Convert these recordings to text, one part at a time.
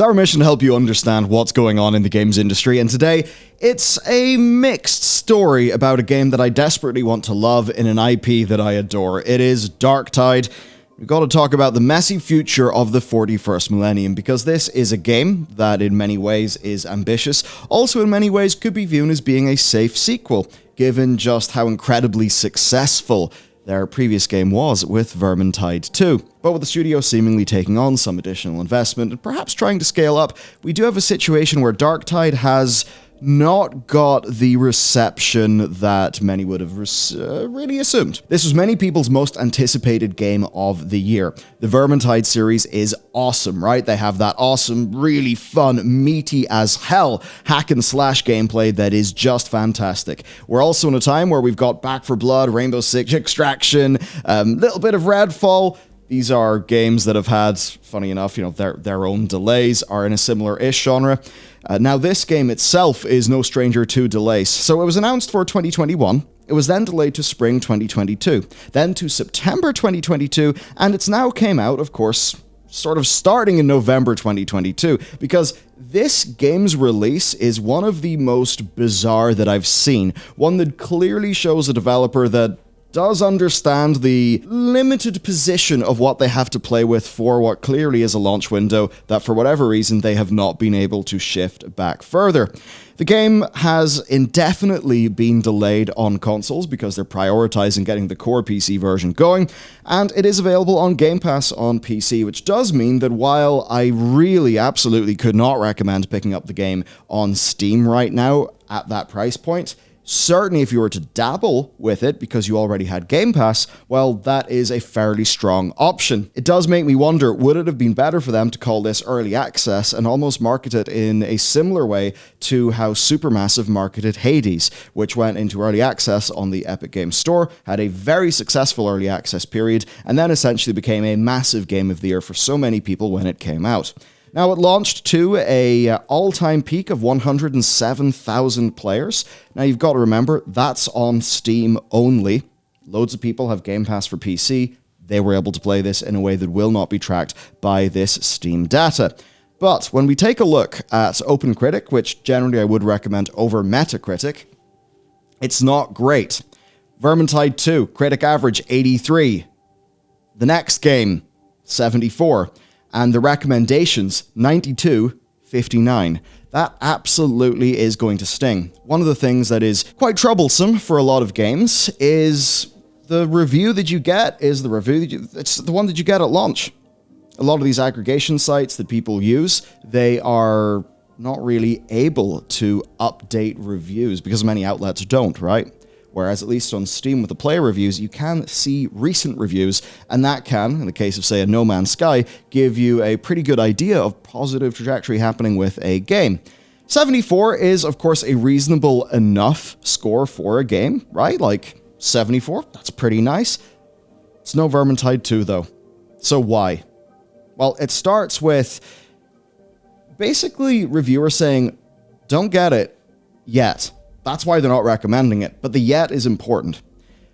It's our mission to help you understand what's going on in the games industry, and today, it's a mixed story about a game that I desperately want to love in an IP that I adore. It is Darktide. We've got to talk about the messy future of the 41st millennium, because this is a game that in many ways is ambitious, also in many ways could be viewed as being a safe sequel, given just how incredibly successful their previous game was with Vermintide 2. But with the studio seemingly taking on some additional investment and perhaps trying to scale up, we do have a situation where Darktide has not got the reception that many would have really assumed. This was many people's most anticipated game of the year. The Vermintide series is awesome, right? They have that awesome, really fun, meaty as hell hack and slash gameplay that is just fantastic. We're also in a time where we've got Back 4 Blood, Rainbow Six Extraction, little bit of Redfall. These are games that have had, funny enough, their own delays, are in a similar-ish genre. Now, this game itself is no stranger to delays. So it was announced for 2021. It was then delayed to spring 2022, then to September 2022, and it's now came out, of course, sort of starting in November 2022, because this game's release is one of the most bizarre that I've seen. One that clearly shows a developer that does understand the limited position of what they have to play with for what clearly is a launch window that for whatever reason they have not been able to shift back further. The game has indefinitely been delayed on consoles because they're prioritizing getting the core PC version going, and it is available on Game Pass on PC, which does mean that while I really absolutely could not recommend picking up the game on Steam right now at that price point, certainly if you were to dabble with it because you already had Game Pass, well, that is a fairly strong option. It does make me wonder, would it have been better for them to call this early access and almost market it in a similar way to how Supermassive marketed Hades, which went into early access on the Epic Games Store, had a very successful early access period, and then essentially became a massive game of the year for so many people when it came out. Now, it launched to an all-time peak of 107,000 players. Now, you've got to remember, that's on Steam only. Loads of people have Game Pass for PC. They were able to play this in a way that will not be tracked by this Steam data. But when we take a look at OpenCritic, which generally I would recommend over Metacritic, it's not great. Vermintide 2, critic average 83. The next game, 74. And the recommendations, 92/59. That absolutely is going to sting. One of the things that is quite troublesome for a lot of games is the review that you get it's the one that you get at launch. A lot of these aggregation sites that people use, they are not really able to update reviews because many outlets don't, right? Whereas at least on Steam with the player reviews, you can see recent reviews, and that can, in the case of, say, a No Man's Sky, give you a pretty good idea of positive trajectory happening with a game. 74 is, of course, a reasonable enough score for a game, right? Like, 74, that's pretty nice. It's no Vermintide 2, though. So why? Well, it starts with basically reviewers saying, don't get it yet. That's why they're not recommending it, but the yet is important.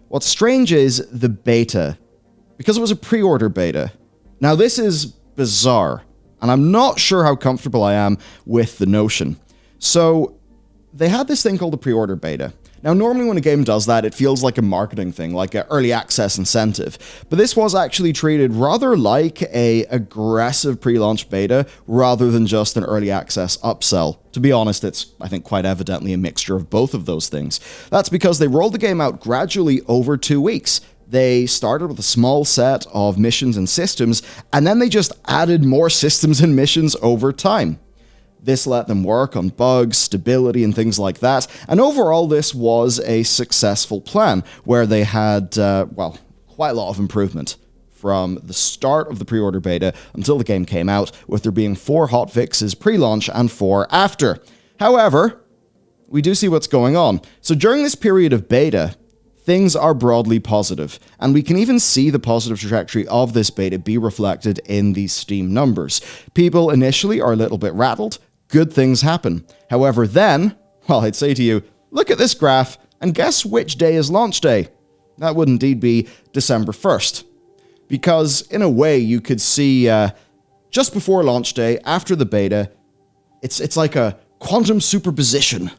What's strange is the beta, because it was a pre-order beta. Now, this is bizarre, and I'm not sure how comfortable I am with the notion. So, they had this thing called the pre-order beta. Now, normally when a game does that, it feels like a marketing thing, like an early access incentive. But this was actually treated rather like an aggressive pre-launch beta rather than just an early access upsell. To be honest, it's, I think, quite evidently a mixture of both of those things. That's because they rolled the game out gradually over 2 weeks. They started with a small set of missions and systems, and then they just added more systems and missions over time. This let them work on bugs, stability, and things like that, and overall this was a successful plan, where they had, quite a lot of improvement from the start of the pre-order beta until the game came out, with there being 4 hotfixes pre-launch and 4 after. However, we do see what's going on. So during this period of beta, things are broadly positive, and we can even see the positive trajectory of this beta be reflected in these Steam numbers. People initially are a little bit rattled. Good things happen. However, then, well, I'd say to you, look at this graph, and guess which day is launch day? That would indeed be December 1st. Because, in a way, you could see just before launch day, after the beta, it's like a quantum superposition.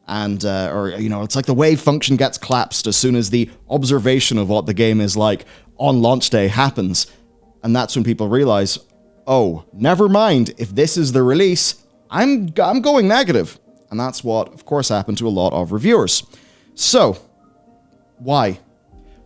And, it's like the wave function gets collapsed as soon as the observation of what the game is like on launch day happens. And that's when people realize, oh, never mind, if this is the release, I'm going negative. And that's what, of course, happened to a lot of reviewers. So, why?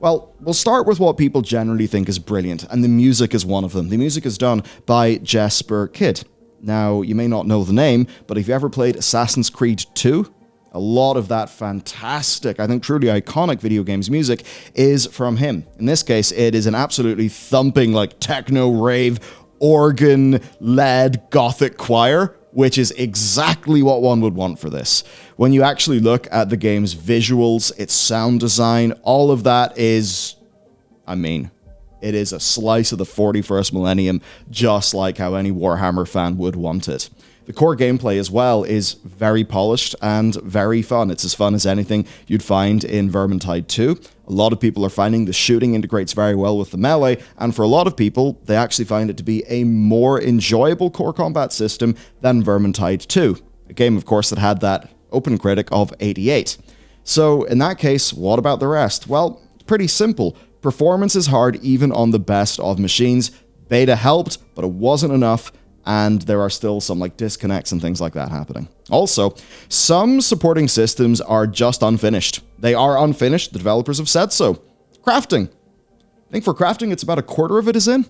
Well, we'll start with what people generally think is brilliant, and the music is one of them. The music is done by Jesper Kyd. Now, you may not know the name, but if you ever played Assassin's Creed 2, a lot of that fantastic, I think truly iconic video games music is from him. In this case, it is an absolutely thumping, like, techno-rave, organ-led gothic choir, which is exactly what one would want for this. When you actually look at the game's visuals, its sound design, all of that is, it is a slice of the 41st millennium, just like how any Warhammer fan would want it. The core gameplay as well is very polished and very fun. It's as fun as anything you'd find in Vermintide 2. A lot of people are finding the shooting integrates very well with the melee, and for a lot of people, they actually find it to be a more enjoyable core combat system than Vermintide 2, a game, of course, that had that open critic of 88. So, in that case, what about the rest? Well, it's pretty simple. Performance is hard even on the best of machines. Beta helped, but it wasn't enough, and there are still some disconnects and things like that happening. Also, some supporting systems are just unfinished. They are unfinished, the developers have said so. Crafting. I think for crafting it's about a quarter of it is in,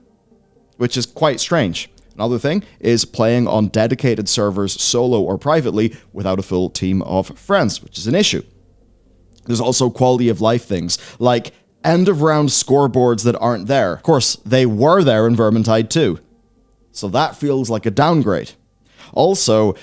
which is quite strange. Another thing is playing on dedicated servers solo or privately without a full team of friends, which is an issue. There's also quality of life things, like end of round scoreboards that aren't there. Of course, they were there in Vermintide 2. So that feels like a downgrade. Also,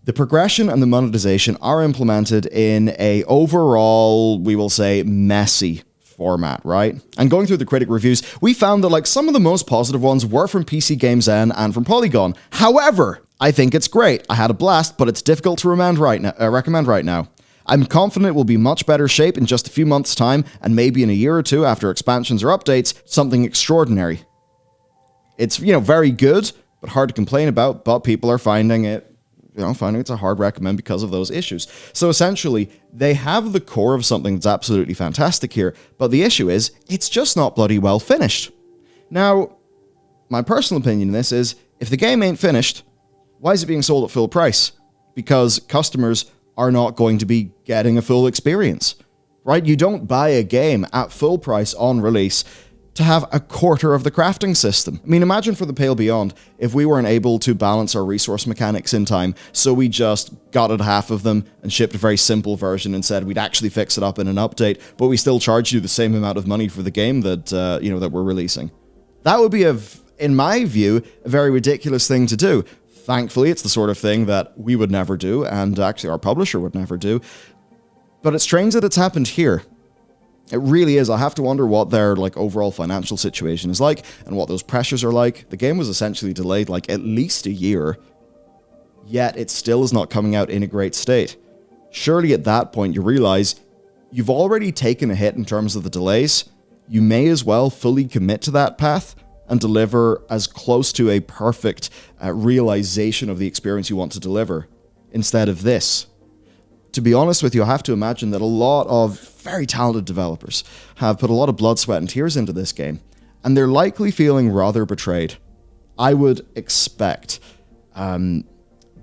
the progression and the monetization are implemented in a overall, we will say, messy format, right? And going through the critic reviews, we found that some of the most positive ones were from PC Games N and from Polygon. However, I think it's great. I had a blast, but it's difficult to recommend right now. I'm confident it will be much better shape in just a few months' time, and maybe in a year or two after expansions or updates, something extraordinary. It's, very good, but hard to complain about, but people are finding it's a hard recommend because of those issues. So essentially, they have the core of something that's absolutely fantastic here, but the issue is, it's just not bloody well finished. Now, my personal opinion on this is, if the game ain't finished, why is it being sold at full price? Because customers are not going to be getting a full experience, right? You don't buy a game at full price on release to have a quarter of the crafting system. Imagine for the Pale Beyond, if we weren't able to balance our resource mechanics in time, so we just gutted half of them and shipped a very simple version and said we'd actually fix it up in an update, but we still charge you the same amount of money for the game that, that we're releasing. That would be, in my view, a very ridiculous thing to do. Thankfully, it's the sort of thing that we would never do, and actually our publisher would never do. But it's strange that it's happened here. It really is. I have to wonder what their overall financial situation is like and what those pressures are like. The game was essentially delayed at least a year, yet it still is not coming out in a great state. Surely at that point you realize you've already taken a hit in terms of the delays. You may as well fully commit to that path and deliver as close to a perfect realization of the experience you want to deliver instead of this. To be honest with you, I have to imagine that a lot of very talented developers have put a lot of blood, sweat, and tears into this game, and they're likely feeling rather betrayed. I would expect,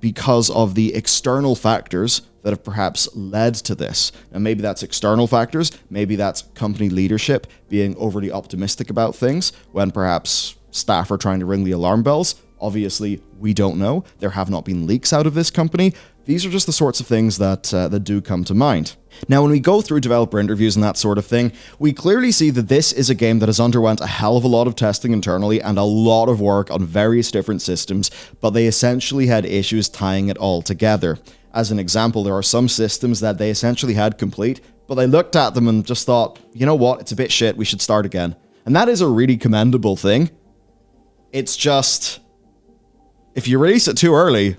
because of the external factors that have perhaps led to this. And maybe that's external factors, maybe that's company leadership being overly optimistic about things when perhaps staff are trying to ring the alarm bells. Obviously, we don't know. There have not been leaks out of this company. These are just the sorts of things that do come to mind. Now, when we go through developer interviews and that sort of thing, we clearly see that this is a game that has underwent a hell of a lot of testing internally and a lot of work on various different systems, but they essentially had issues tying it all together. As an example, there are some systems that they essentially had complete, but they looked at them and just thought, you know what, it's a bit shit, we should start again. And that is a really commendable thing. It's just, if you release it too early,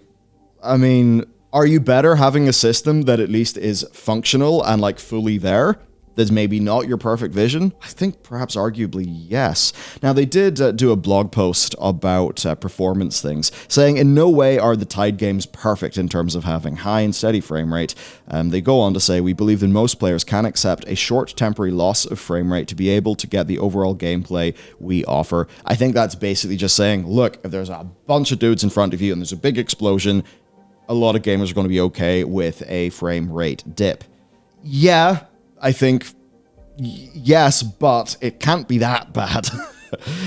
are you better having a system that at least is functional and fully there? that's maybe not your perfect vision? I think perhaps arguably yes. Now, they did do a blog post about performance things, saying in no way are the Tide games perfect in terms of having high and steady frame rate. They go on to say, we believe that most players can accept a short temporary loss of frame rate to be able to get the overall gameplay we offer. I think that's basically just saying, look, if there's a bunch of dudes in front of you and there's a big explosion, a lot of gamers are going to be okay with a frame rate dip. Yeah, I think, yes, but it can't be that bad.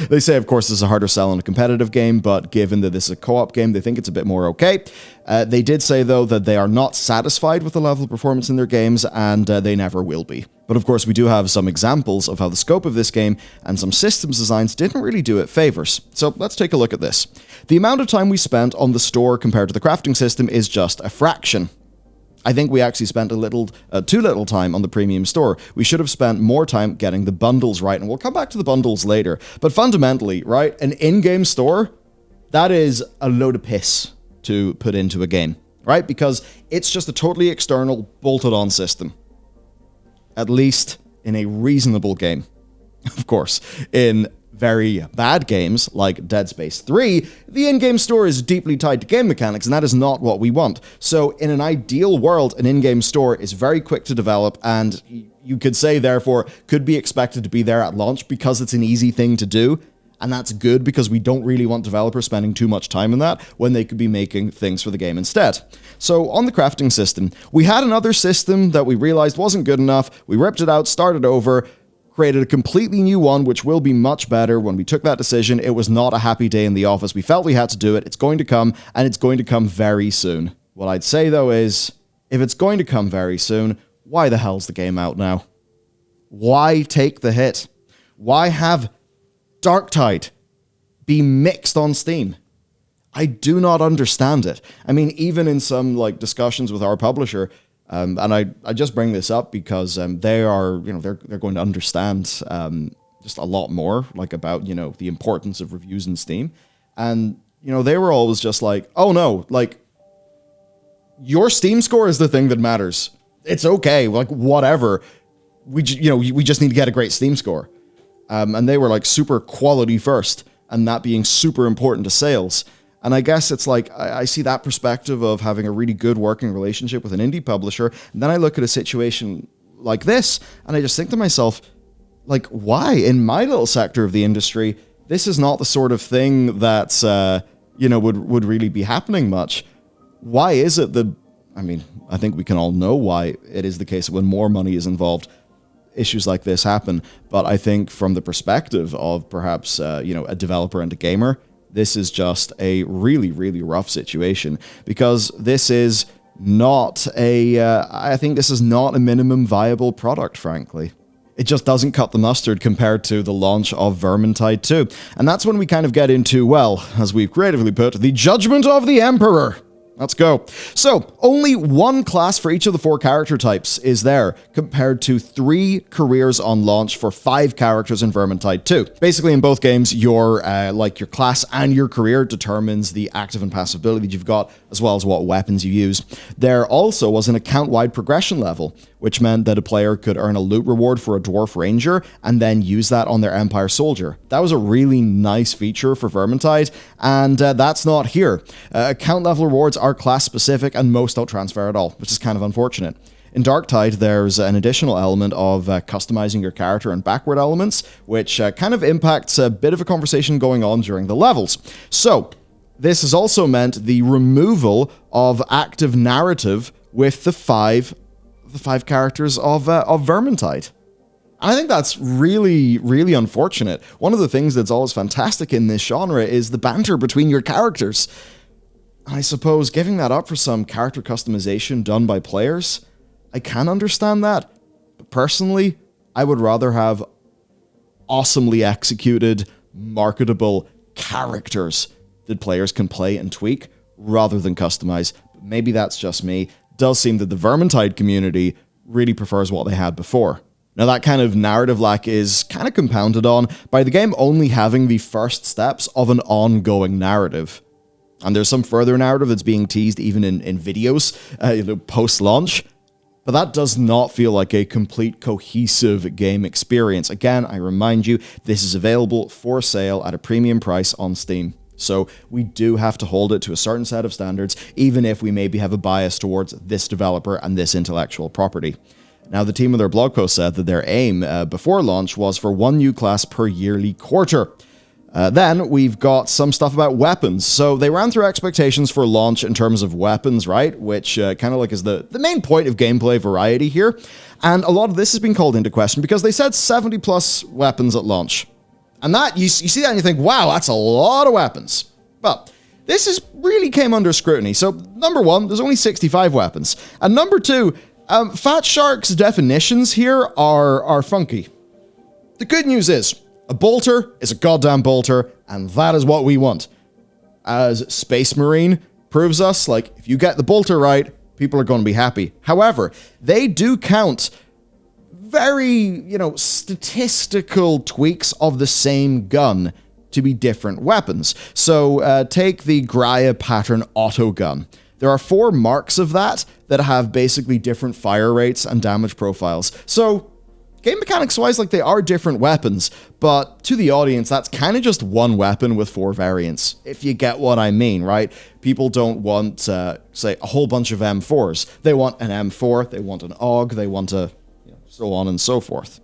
They say, of course, this is a harder sell in a competitive game, but given that this is a co-op game, they think it's a bit more okay. They did say, though, that they are not satisfied with the level of performance in their games, and they never will be. But of course, we do have some examples of how the scope of this game and some systems designs didn't really do it favors. So let's take a look at this. The amount of time we spent on the store compared to the crafting system is just a fraction. I think we actually spent too little time on the premium store. We should have spent more time getting the bundles right, and we'll come back to the bundles later. But fundamentally, right, an in-game store, that is a load of piss to put into a game, right? Because it's just a totally external, bolted-on system. At least in a reasonable game. Of course, in very bad games like Dead Space 3, the in-game store is deeply tied to game mechanics, and that is not what we want. So in an ideal world, an in-game store is very quick to develop, and you could say, therefore, could be expected to be there at launch because it's an easy thing to do. And that's good because we don't really want developers spending too much time in that when they could be making things for the game instead. So on the crafting system, we had another system that we realized wasn't good enough. We ripped it out, started over, created a completely new one, which will be much better. When we took that decision, it was not a happy day in the office. We felt we had to do it. It's going to come, and it's going to come very soon. What I'd say, though, is if it's going to come very soon, why the hell's the game out now? Why take the hit? Why have Darktide be mixed on Steam? I do not understand it. I mean, even in some discussions with our publisher, and I just bring this up because they are, they're going to understand just a lot more about, the importance of reviews in Steam. And, they were always just like, oh no, your Steam score is the thing that matters. It's okay, whatever. We just need to get a great Steam score. And they were super quality first, and that being super important to sales. And I guess it's I see that perspective of having a really good working relationship with an indie publisher, and then I look at a situation like this, and I just think to myself, why? In my little sector of the industry, this is not the sort of thing that's, would really be happening much. Why is it that, I think we can all know why it is the case that when more money is involved, issues like this happen. But I think from the perspective of perhaps, a developer and a gamer, this is just a really, really rough situation because this is not I think this is not a minimum viable product, frankly. It just doesn't cut the mustard compared to the launch of Vermintide 2. And that's when we kind of get into, well, as we've creatively put, the Judgement of the Emperor. Let's go. So, only one class for each of the 4 character types is there, compared to 3 careers on launch for 5 characters in Vermintide 2. Basically, in both games, your class and your career determines the active and passive abilities you've got, as well as what weapons you use. There also was an account-wide progression level, which meant that a player could earn a loot reward for a Dwarf Ranger and then use that on their Empire Soldier. That was a really nice feature for Vermintide, and that's not here. Account level rewards are class specific and most don't transfer at all, which is kind of unfortunate. In Darktide, there's an additional element of customizing your character and backward elements, which kind of impacts a bit of a conversation going on during the levels. So, this has also meant the removal of active narrative with the five characters of Vermintide. I think that's really, really unfortunate. One of the things that's always fantastic in this genre is the banter between your characters. I suppose giving that up for some character customization done by players, I can understand that. But personally, I would rather have awesomely executed, marketable characters that players can play and tweak rather than customize. But maybe that's just me. It does seem that the Vermintide community really prefers what they had before. Now, that kind of narrative lack is kind of compounded on by the game only having the first steps of an ongoing narrative. And there's some further narrative that's being teased even in videos post-launch. But that does not feel like a complete cohesive game experience. Again, I remind you, this is available for sale at a premium price on Steam. So we do have to hold it to a certain set of standards, even if we maybe have a bias towards this developer and this intellectual property. Now, the team in their blog post said that their aim before launch was for one new class per yearly quarter. Then we've got some stuff about weapons. So they ran through expectations for launch in terms of weapons, right? Which kind of like is the main point of gameplay variety here. And a lot of this has been called into question because they said 70 plus weapons at launch. And that, you see that and you think, wow, that's a lot of weapons. Well, this really came under scrutiny. So number one, there's only 65 weapons. And number two, Fatsharks' definitions here are funky. The good news is, a bolter is a goddamn bolter, and that is what we want. As Space Marine proves us, like, if you get the bolter right, people are going to be happy. However, they do count very, statistical tweaks of the same gun to be different weapons. So take the Graia pattern auto gun. There are 4 marks of that have basically different fire rates and damage profiles. So game mechanics-wise, like, they are different weapons, but to the audience, that's kind of just one weapon with 4 variants, if you get what I mean, right? People don't want, say, a whole bunch of M4s. They want an M4, they want an AUG, they want a, so on and so forth.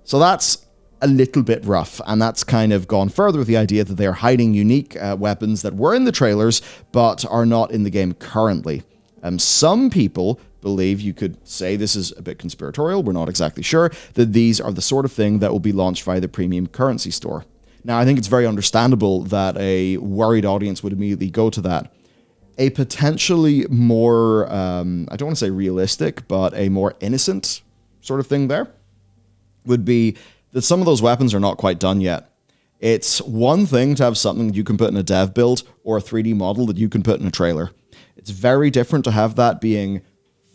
So that's a little bit rough, and that's kind of gone further with the idea that they are hiding unique weapons that were in the trailers, but are not in the game currently. Some people believe, you could say this is a bit conspiratorial, we're not exactly sure, that these are the sort of thing that will be launched via the premium currency store. Now, I think it's very understandable that a worried audience would immediately go to that. A potentially more, I don't want to say realistic, but a more innocent sort of thing there would be that some of those weapons are not quite done yet. It's one thing to have something you can put in a dev build or a 3D model that you can put in a trailer. It's very different to have that being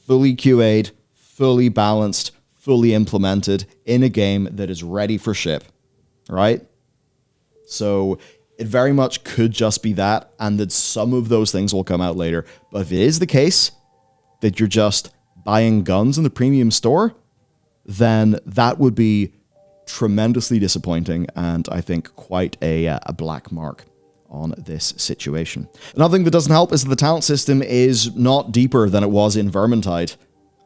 fully QA'd, fully balanced, fully implemented in a game that is ready for ship, right? So it very much could just be that, and that some of those things will come out later. But if it is the case that you're just buying guns in the premium store, then that would be tremendously disappointing, and I think quite a black mark on this situation. Another thing that doesn't help is that the talent system is not deeper than it was in Vermintide.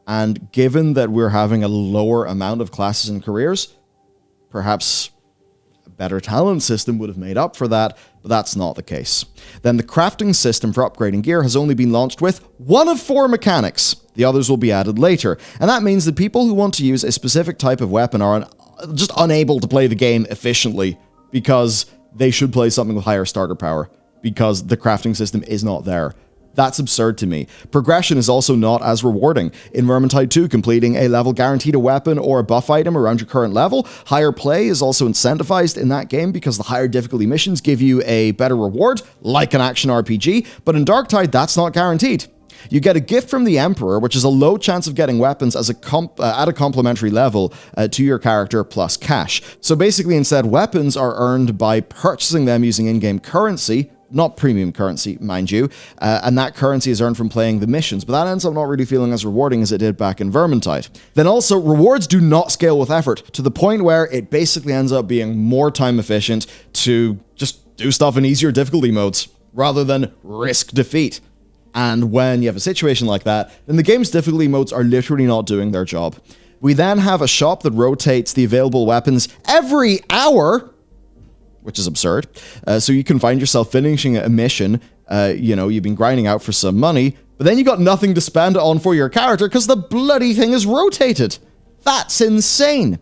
And given that we're having a lower amount of classes and careers, perhaps a better talent system would have made up for that, but that's not the case. Then the crafting system for upgrading gear has only been launched with 1 of 4 mechanics. The others will be added later. And that means that people who want to use a specific type of weapon are just unable to play the game efficiently because they should play something with higher starter power because the crafting system is not there. That's absurd to me. Progression is also not as rewarding. In Vermintide 2, completing a level guaranteed a weapon or a buff item around your current level. Higher play is also incentivized in that game because the higher difficulty missions give you a better reward, like an action RPG, but in Darktide, that's not guaranteed. You get a gift from the Emperor, which is a low chance of getting weapons as at a complementary level to your character plus cash. So basically, instead, weapons are earned by purchasing them using in-game currency, not premium currency, mind you, and that currency is earned from playing the missions, but that ends up not really feeling as rewarding as it did back in Vermintide. Then also, rewards do not scale with effort, to the point where it basically ends up being more time efficient to just do stuff in easier difficulty modes, rather than risk defeat. And when you have a situation like that, then the game's difficulty modes are literally not doing their job. We then have a shop that rotates the available weapons every hour, which is absurd. So you can find yourself finishing a mission, you've been grinding out for some money, but then you got nothing to spend it on for your character because the bloody thing is rotated. That's insane.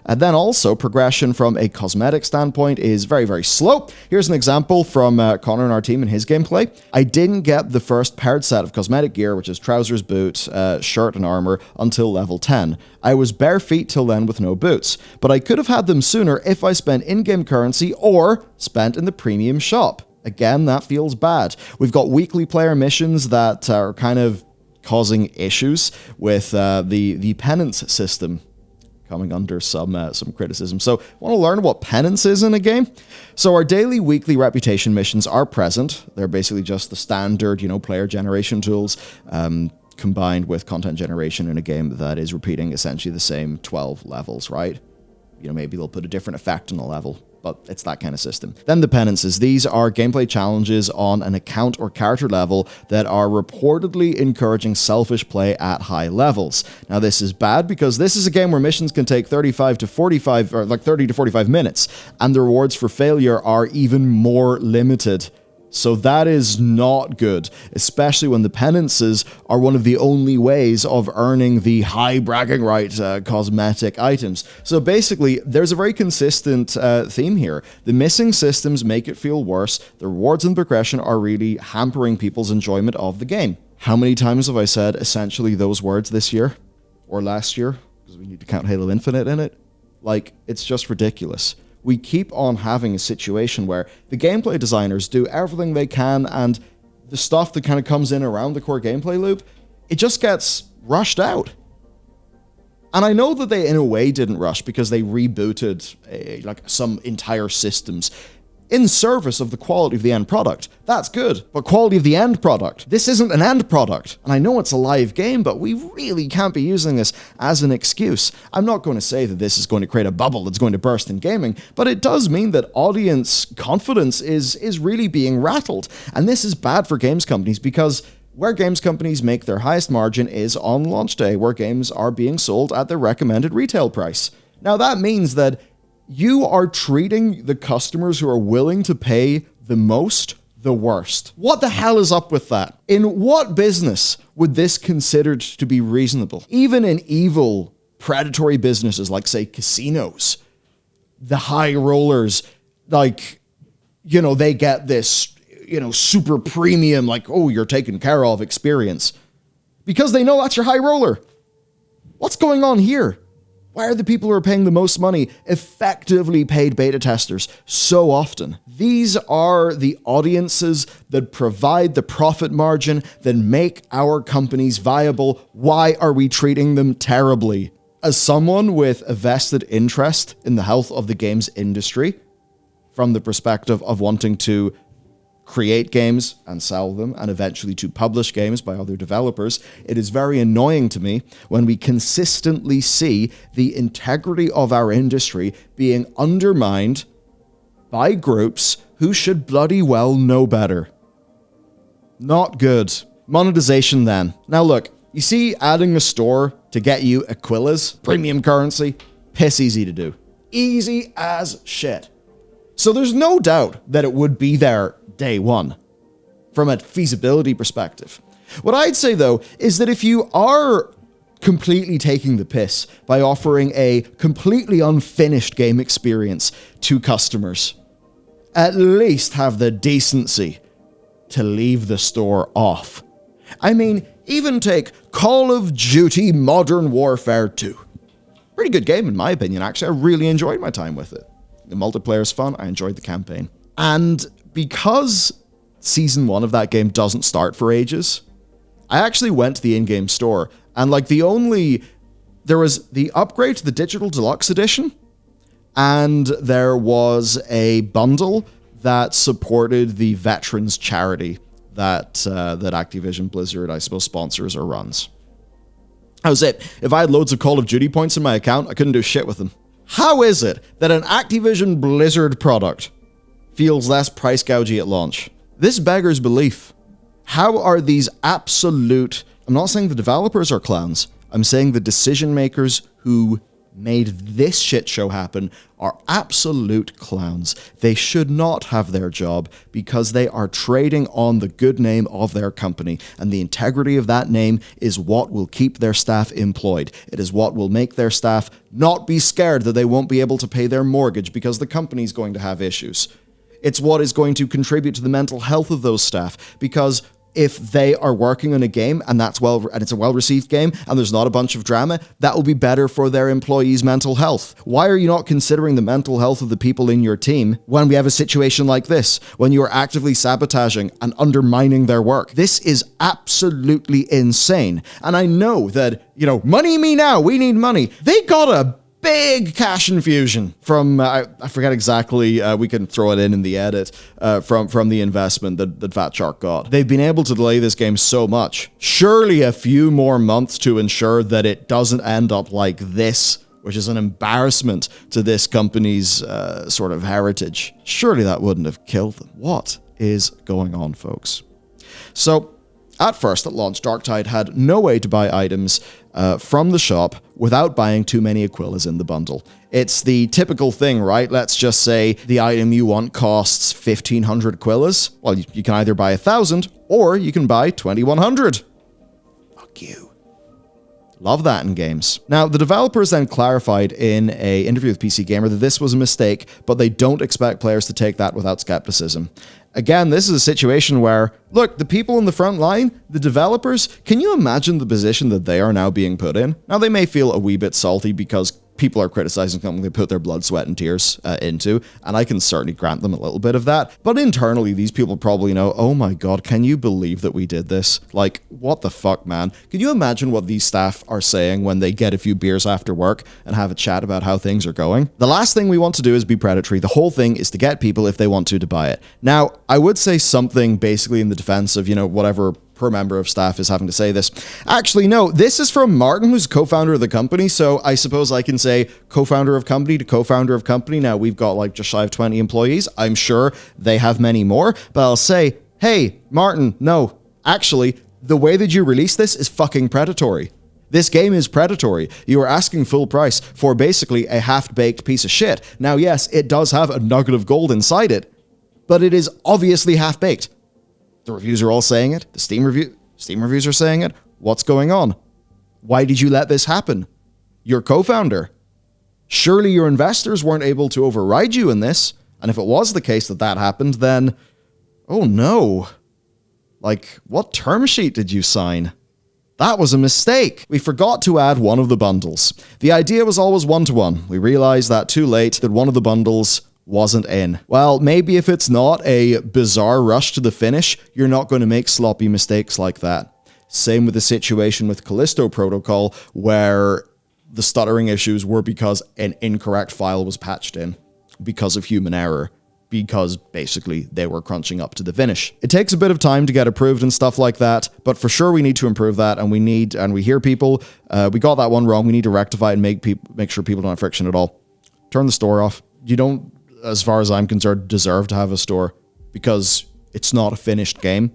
And then also, progression from a cosmetic standpoint is very, very slow. Here's an example from Connor and our team in his gameplay. I didn't get the first paired set of cosmetic gear, which is trousers, boots, shirt, and armor, until level 10. I was bare feet till then with no boots, but I could have had them sooner if I spent in-game currency or spent in the premium shop. Again, that feels bad. We've got weekly player missions that are kind of causing issues with the penance system coming under some criticism. So, want to learn what penance is in a game? So our daily, weekly reputation missions are present. They're basically just the standard, player generation tools. combined with content generation in a game that is repeating essentially the same 12 levels, right? You know, maybe they'll put a different effect on a level, but it's that kind of system. Then the penances. These are gameplay challenges on an account or character level that are reportedly encouraging selfish play at high levels. Now, this is bad because this is a game where missions can take 30 to 45 minutes, and the rewards for failure are even more limited. So that is not good, especially when the penances are one of the only ways of earning the high bragging right cosmetic items. So basically, there's a very consistent theme here. The missing systems make it feel worse. The rewards and progression are really hampering people's enjoyment of the game. How many times have I said essentially those words this year? Or last year? Because we need to count Halo Infinite in it. Like, it's just ridiculous. We keep on having a situation where the gameplay designers do everything they can, and the stuff that kind of comes in around the core gameplay loop, it just gets rushed out. And I know that they, in a way, didn't rush because they rebooted some entire systems in service of the quality of the end product. That's good, but quality of the end product. This isn't an end product. And I know it's a live game, but we really can't be using this as an excuse. I'm not going to say that this is going to create a bubble that's going to burst in gaming, but it does mean that audience confidence is really being rattled. And this is bad for games companies because where games companies make their highest margin is on launch day, where games are being sold at their recommended retail price. Now that means that you are treating the customers who are willing to pay the most the worst. What the hell is up with that? In what business would this considered to be reasonable? Even in evil, predatory businesses like, say, casinos, the high rollers, like, you know, they get this, you know, super premium, like, oh, you're taken care of experience. Because they know that's your high roller. What's going on here? Why are the people who are paying the most money effectively paid beta testers so often? These are the audiences that provide the profit margin that make our companies viable. Why are we treating them terribly? As someone with a vested interest in the health of the games industry, from the perspective of wanting to create games and sell them, and eventually to publish games by other developers, it is very annoying to me when we consistently see the integrity of our industry being undermined by groups who should bloody well know better. Not good. Monetization then. Now look, you see adding a store to get you Aquila's premium currency, piss easy to do. Easy as shit. So there's no doubt that it would be there day one, from a feasibility perspective. What I'd say, though, is that if you are completely taking the piss by offering a completely unfinished game experience to customers, at least have the decency to leave the store off. I mean, even take Call of Duty Modern Warfare 2. Pretty good game, in my opinion, actually. I really enjoyed my time with it. The multiplayer is fun. I enjoyed the campaign. And because Season 1 of that game doesn't start for ages, I actually went to the in-game store, and like there was the upgrade to the Digital Deluxe Edition, and there was a bundle that supported the Veterans Charity that Activision Blizzard, I suppose, sponsors or runs. That was it. If I had loads of Call of Duty points in my account, I couldn't do shit with them. How is it that an Activision Blizzard product feels less price gougey at launch? This beggars belief. How are these absolute... I'm not saying the developers are clowns. I'm saying the decision makers who made this shit show happen are absolute clowns. They should not have their job because they are trading on the good name of their company, and the integrity of that name is what will keep their staff employed. It is what will make their staff not be scared that they won't be able to pay their mortgage because the company's going to have issues. It's what is going to contribute to the mental health of those staff, because if they are working on a game and it's a well-received game and there's not a bunch of drama, that will be better for their employees' mental health. Why are you not considering the mental health of the people in your team when we have a situation like this, when you are actively sabotaging and undermining their work? This is absolutely insane. And I know that, money me now, we need money. They got a big cash infusion from, I forget exactly, we can throw it in the edit, from the investment that Fatsharks got. They've been able to delay this game so much. Surely a few more months to ensure that it doesn't end up like this, which is an embarrassment to this company's sort of heritage. Surely that wouldn't have killed them. What is going on, folks? So, at first, at launch, Darktide had no way to buy items from the shop without buying too many Aquillas in the bundle. It's the typical thing, right? Let's just say the item you want costs 1,500 Aquillas. Well, you can either buy 1,000 or you can buy 2,100. Fuck you. Love that in games. Now, the developers then clarified in an interview with PC Gamer that this was a mistake, but they don't expect players to take that without skepticism. Again, this is a situation where, look, the people in the front line, the developers, can you imagine the position that they are now being put in? Now, they may feel a wee bit salty because people are criticizing something they put their blood, sweat, and tears into, and I can certainly grant them a little bit of that. But internally, these people probably know, oh my god, can you believe that we did this? Like, what the fuck, man? Can you imagine what these staff are saying when they get a few beers after work and have a chat about how things are going? The last thing we want to do is be predatory. The whole thing is to get people, if they want to buy it. Now, I would say something basically in the defense of, whatever per member of staff is having to say this. Actually, no, this is from Martin, who's co-founder of the company, so I suppose I can say co-founder of company to co-founder of company. Now, we've got like just shy of 20 employees. I'm sure they have many more, but I'll say, hey, Martin, no, actually, the way that you release this is fucking predatory. This game is predatory. You are asking full price for basically a half-baked piece of shit. Now, yes, it does have a nugget of gold inside it, but it is obviously half-baked. The reviews are all saying it. The Steam reviews are saying it. What's going on? Why did you let this happen? Your co-founder. Surely your investors weren't able to override you in this. And if it was the case that happened, then, oh no. Like, what term sheet did you sign? That was a mistake. We forgot to add one of the bundles. The idea was always one-to-one. We realized that too late that one of the bundles wasn't in. Well, maybe if it's not a bizarre rush to the finish, you're not going to make sloppy mistakes like that. Same with the situation with Callisto Protocol, where the stuttering issues were because an incorrect file was patched in because of human error, because basically they were crunching up to the finish. It takes a bit of time to get approved and stuff like that, but for sure we need to improve that, and we hear people, we got that one wrong, we need to rectify it and make sure people don't have friction at all. Turn the store off. You don't, as far as I'm concerned, deserve to have a store because it's not a finished game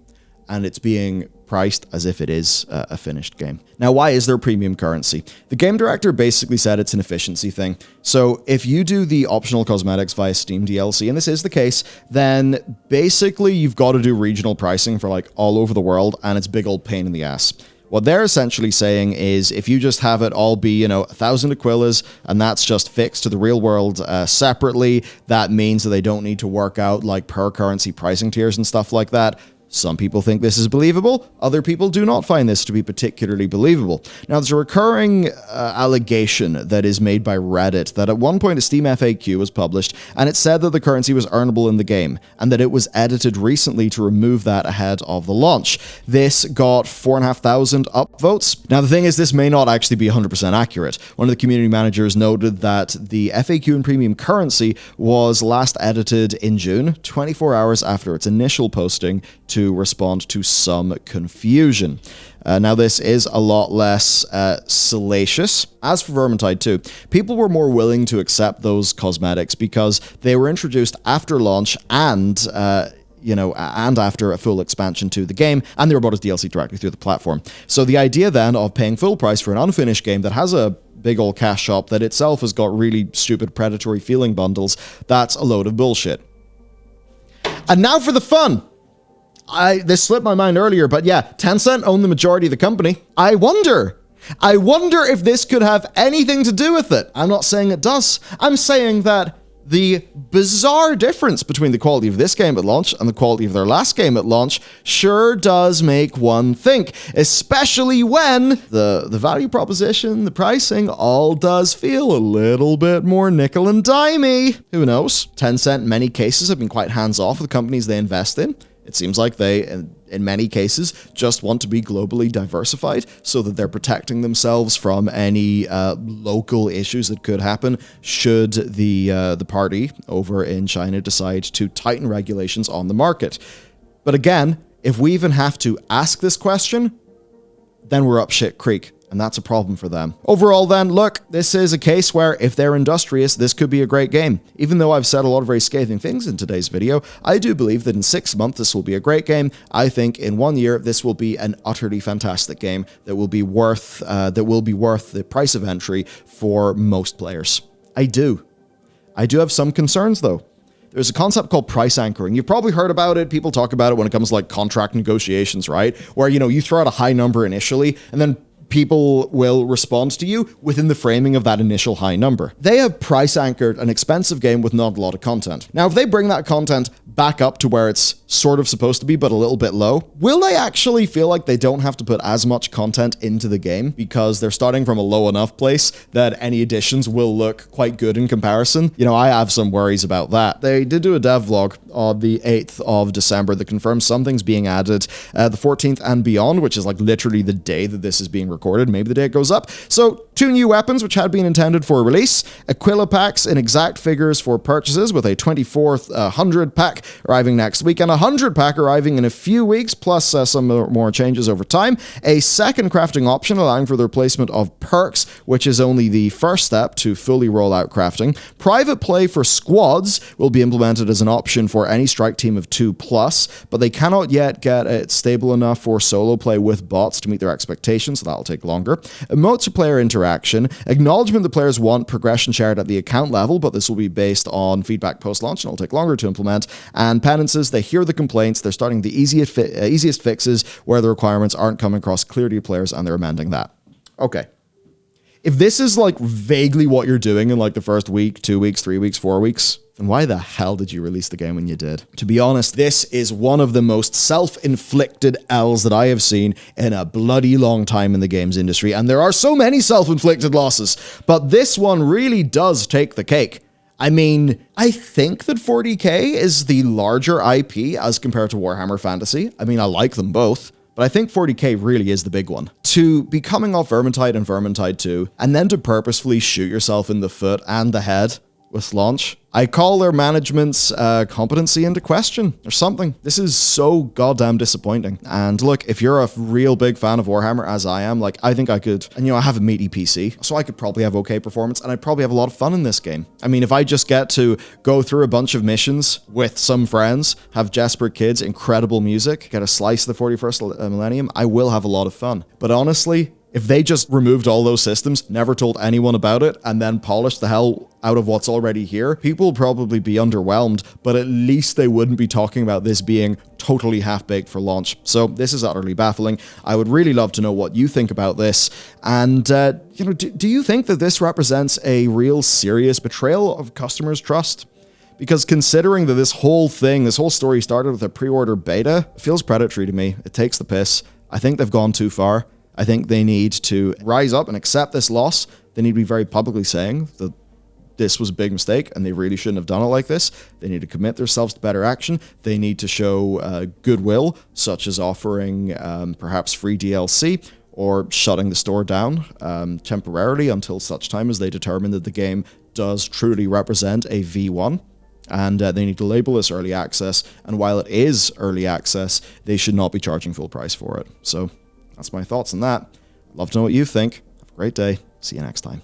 and it's being priced as if it is a finished game. Now, why is there premium currency? The game director basically said it's an efficiency thing. So if you do the optional cosmetics via Steam DLC, and this is the case, then basically you've got to do regional pricing for like all over the world, and it's a big old pain in the ass. What they're essentially saying is if you just have it all be, 1,000 Aquillas, and that's just fixed to the real world separately, that means that they don't need to work out like per currency pricing tiers and stuff like that. Some people think this is believable, other people do not find this to be particularly believable. Now, there's a recurring allegation that is made by Reddit that at one point a Steam FAQ was published, and it said that the currency was earnable in the game, and that it was edited recently to remove that ahead of the launch. This got 4,500 upvotes. Now, the thing is, this may not actually be 100% accurate. One of the community managers noted that the FAQ and premium currency was last edited in June, 24 hours after its initial posting, to respond to some confusion. Now, this is a lot less salacious. As for Vermintide 2, people were more willing to accept those cosmetics because they were introduced after launch and after a full expansion to the game, and they were bought as DLC directly through the platform. So the idea then of paying full price for an unfinished game that has a big old cash shop that itself has got really stupid predatory feeling bundles, that's a load of bullshit. And now for the fun! This slipped my mind earlier, but yeah, Tencent own the majority of the company. I wonder if this could have anything to do with it. I'm not saying it does. I'm saying that the bizarre difference between the quality of this game at launch and the quality of their last game at launch sure does make one think, especially when the value proposition, the pricing, all does feel a little bit more nickel and dimey. Who knows? Tencent in many cases have been quite hands-off with the companies they invest in. It seems like they, in many cases, just want to be globally diversified so that they're protecting themselves from any local issues that could happen should the party over in China decide to tighten regulations on the market. But again, if we even have to ask this question, then we're up shit creek. And that's a problem for them. Overall then, look, this is a case where if they're industrious, this could be a great game. Even though I've said a lot of very scathing things in today's video, I do believe that in 6 months this will be a great game. I think in 1 year this will be an utterly fantastic game that will be worth the price of entry for most players. I do have some concerns though. There's a concept called price anchoring. You've probably heard about it. People talk about it when it comes to like contract negotiations, right? Where, you throw out a high number initially and then people will respond to you within the framing of that initial high number. They have price anchored an expensive game with not a lot of content. Now, if they bring that content back up to where it's sort of supposed to be, but a little bit low, will they actually feel like they don't have to put as much content into the game because they're starting from a low enough place that any additions will look quite good in comparison? I have some worries about that. They did do a dev vlog on the 8th of December that confirms something's being added the 14th and beyond, which is like literally the day that this is being recorded, maybe the day it goes up. So 2 new weapons, which had been intended for release, Aquila packs in exact figures for purchases with a 24th 100 pack arriving next week and a 100 pack arriving in a few weeks, plus some more changes over time. A second crafting option allowing for the replacement of perks, which is only the first step to fully roll out crafting. Private play for squads will be implemented as an option for any strike team of 2+, but they cannot yet get it stable enough for solo play with bots to meet their expectations, so that'll take longer. A multiplayer interaction, acknowledgement the players want progression shared at the account level, but this will be based on feedback post-launch and it'll take longer to implement. And penances, they hear the complaints, they're starting the easiest fixes where the requirements aren't coming across clearly to players and they're amending that. Okay. If this is like vaguely what you're doing in like the first week, 2 weeks, 3 weeks, 4 weeks, then why the hell did you release the game when you did? To be honest, this is one of the most self-inflicted L's that I have seen in a bloody long time in the games industry, and there are so many self-inflicted losses, but this one really does take the cake. I mean, I think that 40k is the larger IP as compared to Warhammer Fantasy. I mean, I like them both, but I think 40k really is the big one. To be coming off Vermintide and Vermintide 2, and then to purposefully shoot yourself in the foot and the head with launch, I call their management's competency into question or something. This is so goddamn disappointing. And look, if you're a real big fan of Warhammer, as I am, like, I think I could, and I have a meaty PC, so I could probably have okay performance, and I'd probably have a lot of fun in this game. I mean, if I just get to go through a bunch of missions with some friends, have Jesper kids, incredible music, get a slice of the 41st millennium, I will have a lot of fun. But honestly, if they just removed all those systems, never told anyone about it, and then polished the hell out of what's already here, people will probably be underwhelmed, but at least they wouldn't be talking about this being totally half-baked for launch. So this is utterly baffling. I would really love to know what you think about this. And, do you think that this represents a real serious betrayal of customers' trust? Because considering that this whole story started with a pre-order beta, it feels predatory to me. It takes the piss. I think they've gone too far. I think they need to rise up and accept this loss. They need to be very publicly saying that this was a big mistake and they really shouldn't have done it like this. They need to commit themselves to better action. They need to show goodwill, such as offering perhaps free DLC or shutting the store down temporarily until such time as they determine that the game does truly represent a V1. And they need to label this early access. And while it is early access, they should not be charging full price for it. So that's my thoughts on that. Love to know what you think. Have a great day. See you next time.